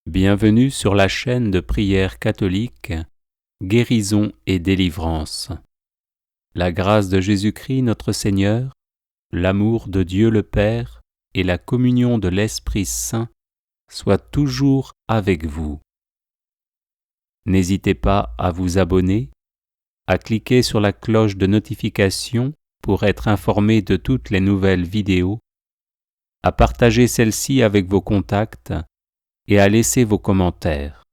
Bienvenue sur la chaîne de prière catholique Guérison et délivrance. La grâce de Jésus-Christ notre Seigneur, l'amour de Dieu le Père et la communion de l'Esprit Saint soient toujours avec vous. N'hésitez pas à vous abonner, à cliquer sur la cloche de notification pour être informé de toutes les nouvelles vidéos, à partager celle-ci avec vos contacts et à laisser vos commentaires.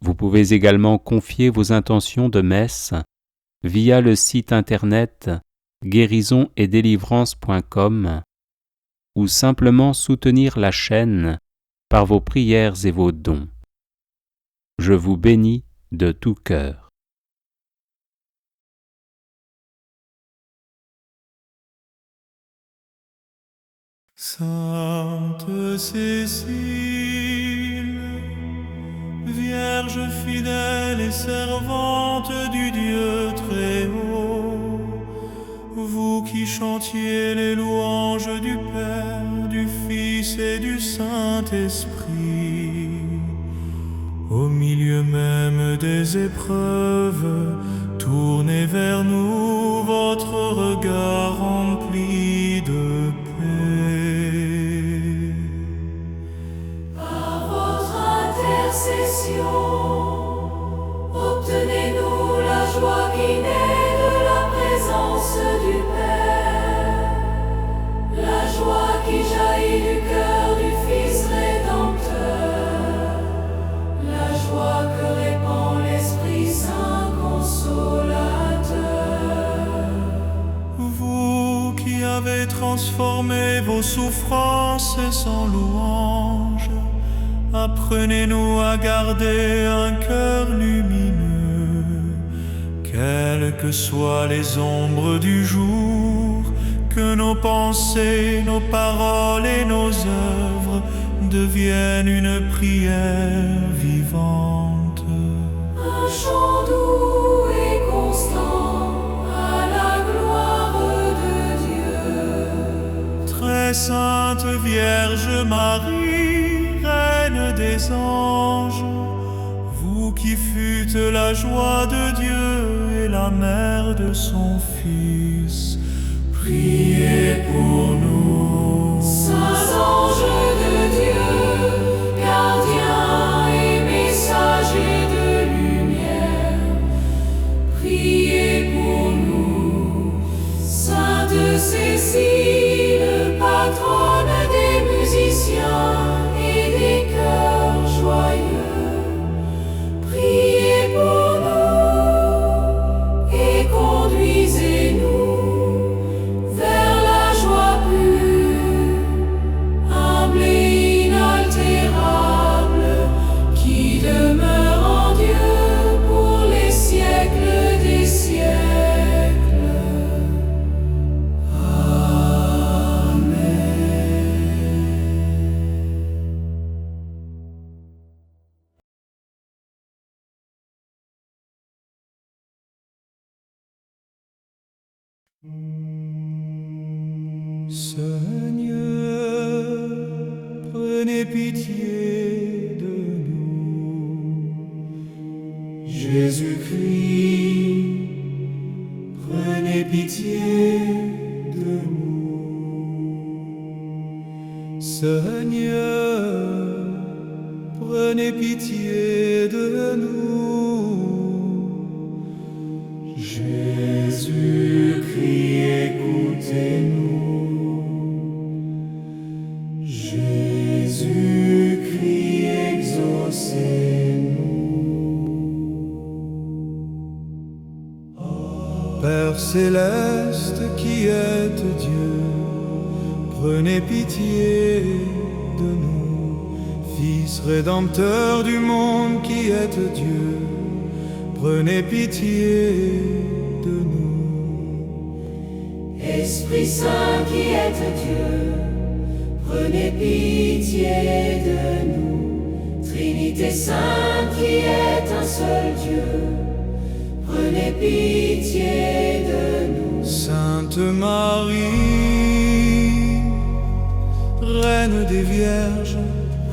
Vous pouvez également confier vos intentions de messe via le site internet guérisonetdélivrance.com ou simplement soutenir la chaîne par vos prières et vos dons. Je vous bénis de tout cœur. Sainte Cécile, Vierge fidèle et servante du Dieu très haut, vous qui chantiez les louanges du Père, du Fils et du Saint-Esprit, au milieu même des épreuves, tournez vers nous votre regard rempli de paix. Obtenez-nous la joie qui naît de la présence du Père, la joie qui jaillit du cœur du Fils rédempteur, la joie que répand l'Esprit Saint consolateur. Vous qui avez transformé vos souffrances en louanges, apprenez-nous à garder un cœur lumineux, quelles que soient les ombres du jour, que nos pensées, nos paroles et nos œuvres deviennent une prière vivante. Un chant doux et constant à la gloire de Dieu. Très sainte Vierge Marie, Reine des anges, vous qui fûtes la joie de Dieu et la mère de son Fils, priez pour nous. Saints anges de Dieu, gardiens et messagers de lumière, priez pour nous. Sainte Cécile, patronne des musiciens et des cœurs joyeux, priez pour nous et conduisez-nous vers la joie pure, humble et inaltérable, qui demeure en Dieu pour les siècles des siècles. Seigneur, prenez pitié de nous. Jésus-Christ, prenez pitié de nous. Seigneur, prenez pitié de nous. Jésus-Christ, écoutez-nous. Jésus-Christ, exaucez-nous. Père céleste qui êtes Dieu, prenez pitié de nous. Fils rédempteur du monde qui êtes Dieu, prenez pitié de nous. Esprit Saint qui êtes Dieu, prenez pitié de nous. Trinité Sainte qui est un seul Dieu, prenez pitié de nous. Sainte Marie, Reine des Vierges,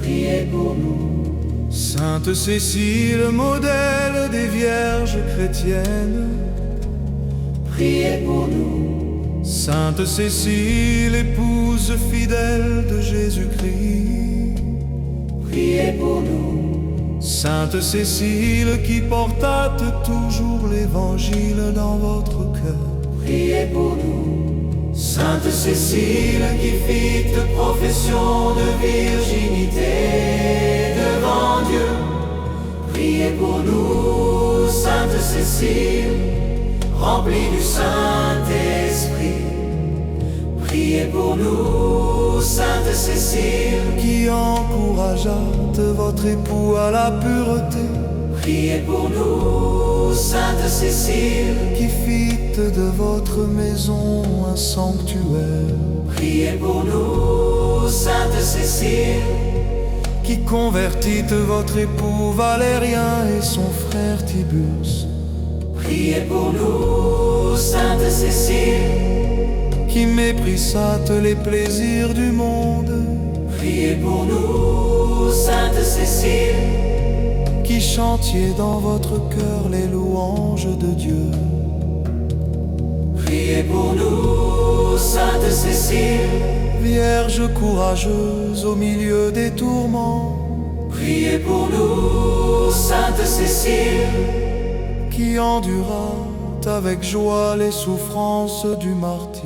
priez priez pour nous. Sainte Cécile, modèle des vierges chrétiennes, Priez pour nous. Sainte Cécile, épouse fidèle de Jésus-Christ, Priez pour nous. Sainte Cécile, qui portate toujours l'Évangile dans votre cœur, Priez pour nous. Sainte Cécile, qui fit profession de virginité devant Dieu, Priez pour nous. Sainte Cécile, remplie du Saint-Esprit, Priez pour nous. Sainte Cécile, qui encourageâtes votre époux à la pureté, Priez pour nous. Sainte Cécile, qui fîtes de votre maison un sanctuaire, Priez pour nous. Sainte Cécile, qui convertîtes votre époux Valérien et son frère Tiburce, Priez pour nous. Sainte Cécile, qui méprisâtes les plaisirs du monde, Priez pour nous. Sainte Cécile, qui chantiez dans votre cœur les louanges de Dieu, Priez pour nous. Sainte Cécile, Vierge courageuse au milieu des tourments, Priez pour nous. Sainte Cécile, qui endura avec joie les souffrances du martyre.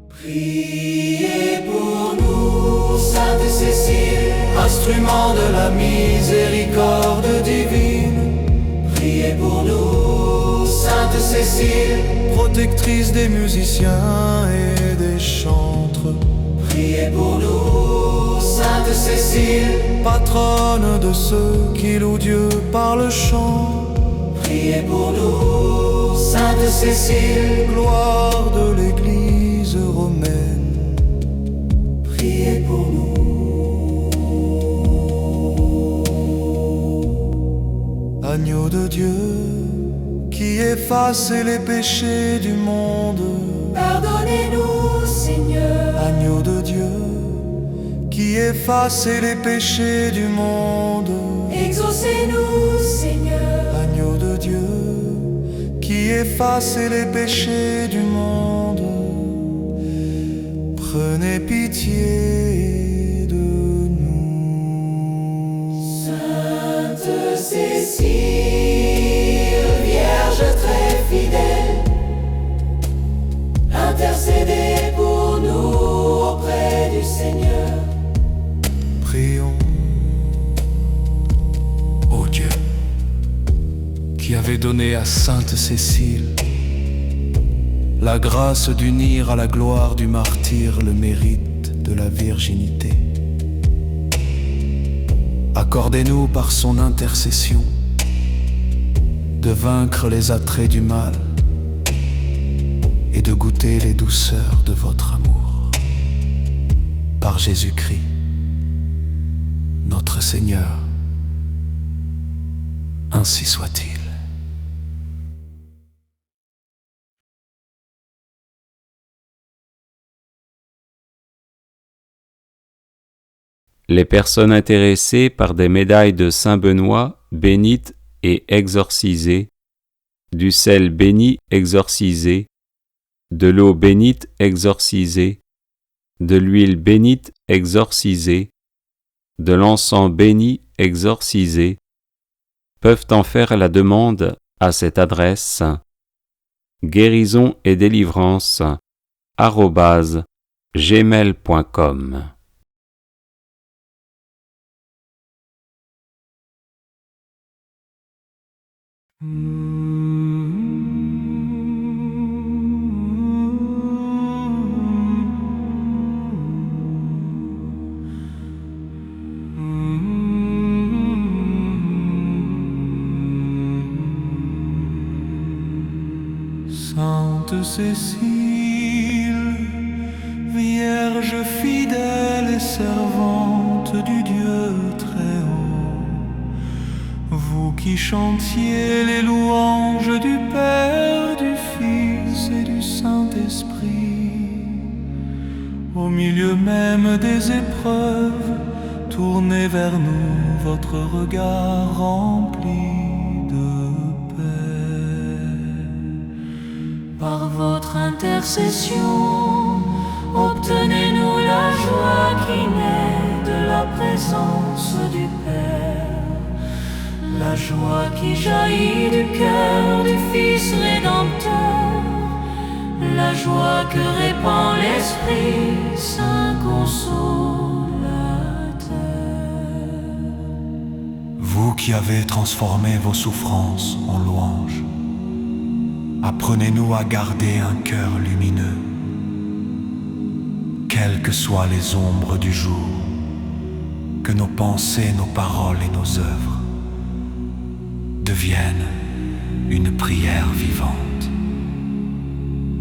Priez pour nous. Sainte Cécile, Instrument de la miséricorde divine, priez pour nous. Sainte Cécile, protectrice des musiciens et des chantres, Priez pour nous. Sainte Cécile, patronne de ceux qui louent Dieu par le chant, Priez pour nous. Sainte Cécile, gloire de l'Église romaine, Priez pour nous. Agneau de Dieu, qui effacez les péchés du monde, Pardonnez-nous, Seigneur. Agneau de Dieu, qui effacez les péchés du monde, Exaucez-nous, Seigneur. Agneau de Dieu, qui effacez les péchés du monde, prenez pitié de nous. Sainte Cécile, Vierge très fidèle, intercédez pour nous auprès du Seigneur. Prions. Ô Dieu, qui avez donné à Sainte Cécile la grâce d'unir à la gloire du martyr le mérite de la virginité, accordez-nous par son intercession de vaincre les attraits du mal et de goûter les douceurs de votre amour. Par Jésus-Christ, notre Seigneur, ainsi soit-il. Les personnes intéressées par des médailles de Saint-Benoît bénites et exorcisées, du sel béni exorcisé, de l'eau bénite exorcisée, de l'huile bénite exorcisée, de l'encens béni exorcisé, peuvent en faire la demande à cette adresse guérison et délivrance @gmail.com. Sainte Cécile, Vierge fidèle et servante du Dieu très haut, vous qui chantiez les louanges du Père, du Fils et du Saint-Esprit, au milieu même des épreuves, tournez vers nous votre regard rempli de paix. Par votre intercession, obtenez-nous la joie qui naît de la présence du Père, la joie qui jaillit du cœur du Fils rédempteur, la joie que répand l'Esprit Saint consolateur. Vous qui avez transformé vos souffrances en louanges, apprenez-nous à garder un cœur lumineux, quelles que soient les ombres du jour, que nos pensées, nos paroles et nos œuvres deviennent une prière vivante,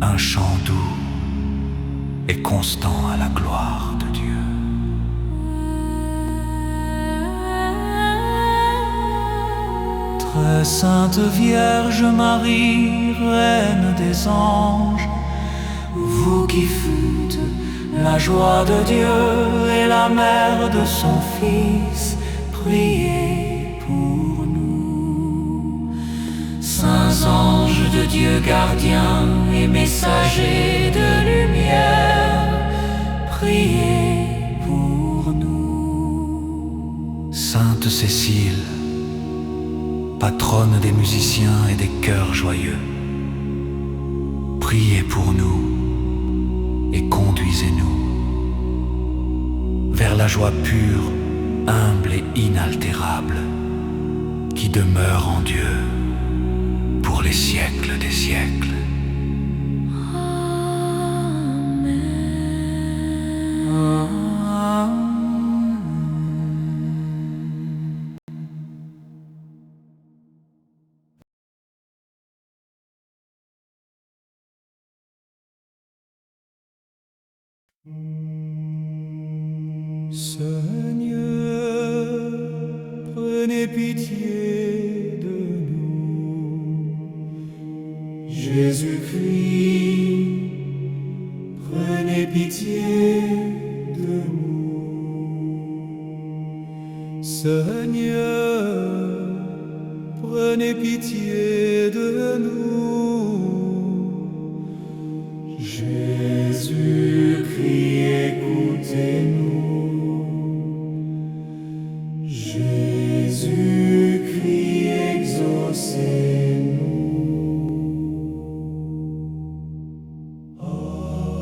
un chant doux et constant à la gloire de Dieu. Très sainte Vierge Marie, Reine des anges, vous qui fûtes la joie de Dieu et la mère de son Fils, priez pour nous. Saints anges de Dieu, gardiens et messagers de lumière, priez pour nous. Sainte Cécile, patronne des musiciens et des chœurs joyeux, priez pour nous et conduisez-nous vers la joie pure, humble et inaltérable qui demeure en Dieu pour les siècles des siècles. Seigneur, prenez pitié de nous. Jésus-Christ, prenez pitié de nous. Seigneur, prenez pitié de nous. Jésus-Christ, écoutez-nous. Jésus-Christ, exaucez-nous.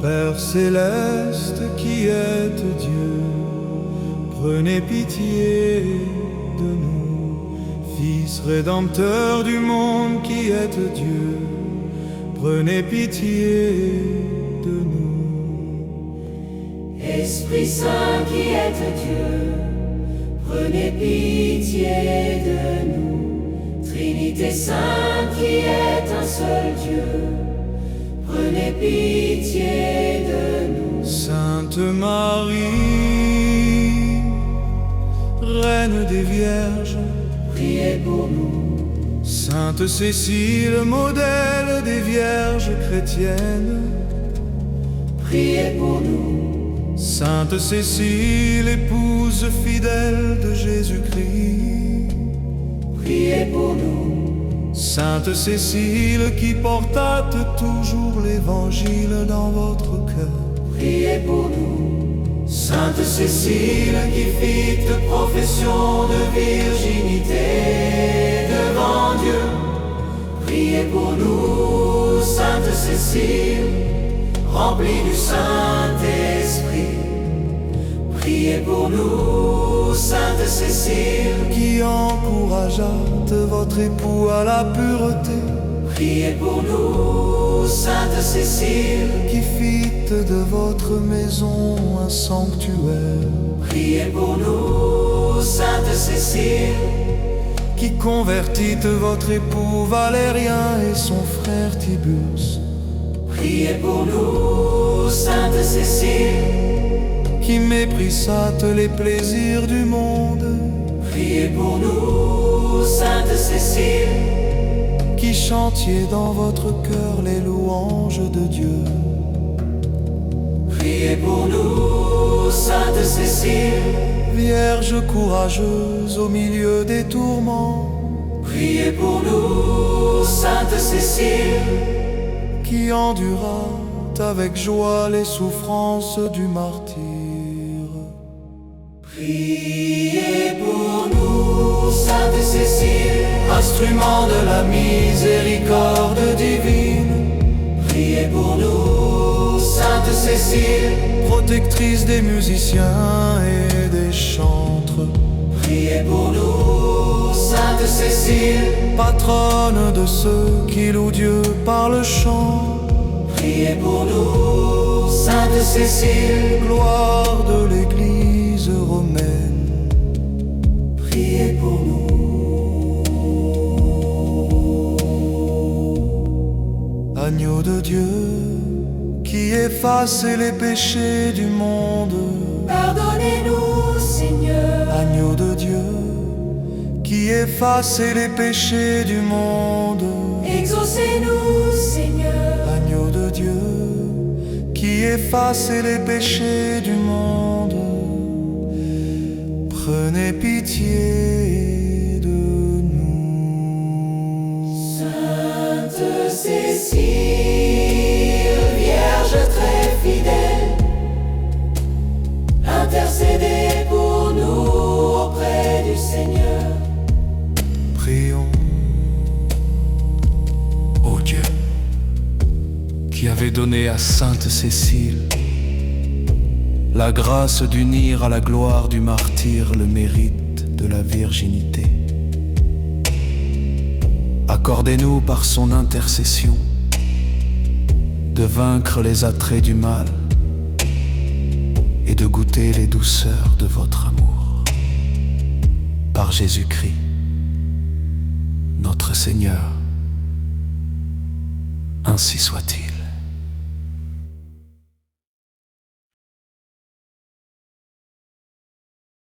Père céleste qui êtes Dieu, prenez pitié de nous. Fils rédempteur du monde qui êtes Dieu, prenez pitié de nous. Esprit Saint qui êtes Dieu, prenez pitié de nous. Trinité Sainte qui est un seul Dieu, prenez pitié de nous. Sainte Marie, Reine des Vierges, priez pour nous. Sainte Cécile, modèle des Vierges chrétiennes, priez pour nous. Sainte Cécile, épouse fidèle de Jésus-Christ, priez pour nous. Sainte Cécile qui portate toujours l'Évangile dans votre cœur, priez pour nous. Sainte Cécile qui fit profession de virginité devant Dieu, priez pour nous. Sainte Cécile, remplie du Saint-Esprit, priez pour nous. Sainte Cécile, qui encourageâtes votre époux à la pureté, priez pour nous. Sainte Cécile, qui fîtes de votre maison un sanctuaire, priez pour nous. Sainte Cécile, qui convertîtes votre époux Valérien et son frère Tiburce, priez pour nous. Sainte Cécile, qui méprisâtes les plaisirs du monde, priez pour nous. Sainte Cécile, qui chantiez dans votre cœur les louanges de Dieu, priez pour nous. Sainte Cécile, Vierge courageuse au milieu des tourments, priez pour nous, Sainte Cécile, qui endura avec joie les souffrances du martyr. Priez pour nous, Sainte Cécile, Instrument de la miséricorde divine, priez pour nous, Sainte Cécile, protectrice des musiciens et des chantres. priez pour nous, Sainte Cécile, Patronne de ceux qui louent Dieu par le chant, priez pour nous, Sainte Cécile, gloire de l'Église romaine. priez pour nous. Agneau de Dieu, qui effacez les péchés du monde. Pardonnez-nous, Seigneur. Agneau de Dieu, qui effacez les péchés du monde. Exaucez-nous, Seigneur. Agneau de Dieu, qui effacez les péchés du monde. Prenez pitié de nous. Sainte Cécile, Vierge très fidèle, intercédez pour nous auprès du Seigneur. Prions. Ô Dieu, qui avait donné à Sainte Cécile la grâce d'unir à la gloire du martyr le mérite de la virginité, accordez-nous par son intercession de vaincre les attraits du mal et de goûter les douceurs de votre amour. Par Jésus-Christ, notre Seigneur, ainsi soit-il.